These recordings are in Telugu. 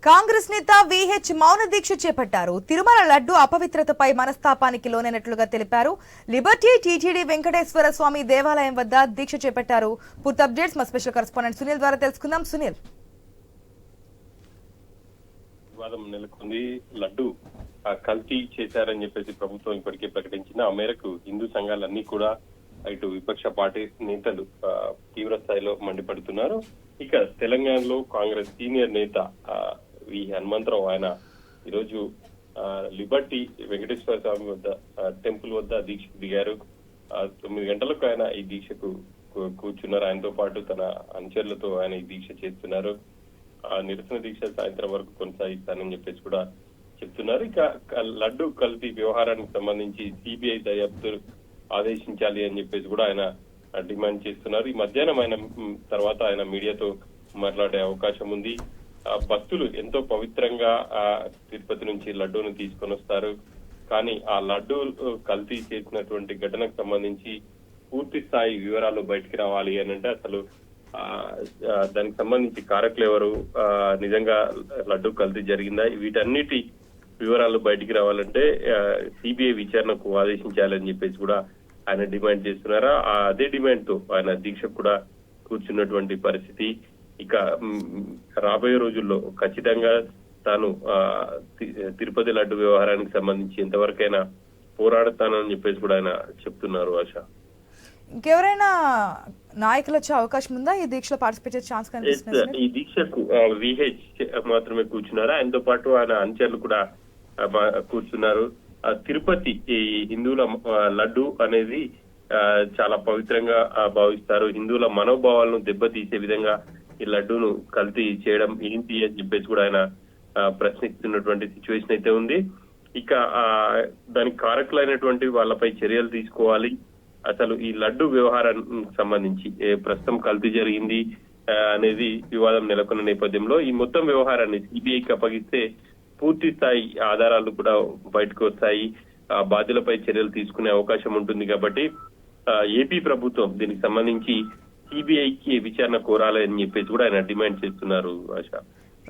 కాంగ్రెస్ నేత విహెచ్ మౌన దీక్ష చేపట్టారు. తిరుమల లడ్డు అపవిత్రతపై మనస్తాపానికి లోనైనట్లుగా తెలిపారు. లిబర్టీ టీటీడీ వెంకటేశ్వర స్వామి దేవాలయం వద్ద దీక్ష చేపట్టారు. పూర్తి అప్డేట్స్ మా స్పెషల్ కరెస్పాండెంట్ సునీల్ ద్వారా తెలుసుకుందాం. సునీల్, వివాదం నెలకొంది. లడ్డు కల్తీ చేశారని చెప్పేసి ప్రభుత్వం ఇప్పటికే ప్రకటించింది. ఆ మేరకు హిందూ సంఘాలన్నీ కూడా ఇటు విపక్ష పార్టీ నేతలు తీవ్ర స్థాయిలో మండిపడుతున్నారు. ఇక తెలంగాణలో కాంగ్రెస్ సీనియర్ నేత వి హనుమంతరావు ఆయన ఈరోజు లిబర్టీ వెంకటేశ్వర స్వామి వద్ద టెంపుల్ వద్ద దీక్షకు దిగారు. 9 గంటలకు ఆయన ఈ దీక్షకు కూర్చున్నారు. ఆయనతో పాటు తన అనుచరులతో ఆయన ఈ దీక్ష చేస్తున్నారు. నిరసన దీక్ష సాయంత్రం వరకు కొనసాగిస్తానని చెప్పేసి కూడా చెప్తున్నారు. ఇక లడ్డు కల్తీ వ్యవహారానికి సంబంధించి సిబిఐ దర్యాప్తు ఆదేశించాలి అని చెప్పేసి కూడా ఆయన డిమాండ్ చేస్తున్నారు. ఈ మధ్యాహ్నం ఆయన తర్వాత ఆయన మీడియాతో మాట్లాడే అవకాశం ఉంది. భక్తులు ఎంతో పవిత్రంగా తిరుపతి నుంచి లడ్డూను తీసుకొని వస్తారు. కానీ ఆ లడ్డూ కల్తీ చేసినటువంటి ఘటనకు సంబంధించి పూర్తి స్థాయి వివరాలు బయటికి రావాలి అని అంటే అసలు దానికి సంబంధించి కారకులు ఎవరు, నిజంగా లడ్డు కల్తీ జరిగిందా, వీటన్నిటి వివరాలు బయటికి రావాలంటే సిబిఐ విచారణకు ఆదేశించాలని చెప్పేసి కూడా ఆయన డిమాండ్ చేస్తున్నారా. అదే డిమాండ్ తో ఆయన దీక్ష కూడా కూర్చున్నటువంటి పరిస్థితి. ఇక రాబోయే రోజుల్లో ఖచ్చితంగా తాను తిరుపతి లడ్డు వ్యవహారానికి సంబంధించి ఎంతవరకైనా పోరాడతానని చెప్పేసి కూడా ఆయన చెప్తున్నారు. ఆశ, ఇంకెవరైనా నాయకులు వచ్చే అవకాశం ఉందా ఈ దీక్షలో పార్టిసిపేట్ చేసే ఛాన్స్ కనిపిస్తుంది? ఈ దీక్షకు విహెచ్ మాత్రమే కూర్చున్నారు. ఆయనతో పాటు ఆయన అనుచరులు కూడా కూర్చున్నారు. తిరుపతి ఈ హిందువుల లడ్డు అనేది చాలా పవిత్రంగా భావిస్తారు. హిందువుల మనోభావాలను దెబ్బతీసే విధంగా ఈ లడ్డూను కల్తీ చేయడం ఏంటి అని చెప్పేసి కూడా ఆయన ప్రశ్నిస్తున్నటువంటి సిచ్యువేషన్ అయితే ఉంది. ఇక దానికి కారకులైనటువంటి వాళ్ళపై చర్యలు తీసుకోవాలి. అసలు ఈ లడ్డు వ్యవహారానికి సంబంధించి ప్రస్తుతం కల్తీ జరిగింది అనేది వివాదం నెలకొన్న నేపథ్యంలో ఈ మొత్తం వ్యవహారాన్ని సిబిఐకి అప్పగిస్తే పూర్తి స్థాయి ఆధారాలు కూడా బయటకు వస్తాయి. బాధ్యులపై చర్యలు తీసుకునే అవకాశం ఉంటుంది. కాబట్టి ఏపీ ప్రభుత్వం దీనికి సంబంధించి సిబిఐకి విచారణ కోరాలని చెప్పేసి కూడా ఆయన డిమాండ్ చేస్తున్నారు. ఆశ,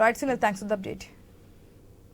right Sunil, thanks for the update.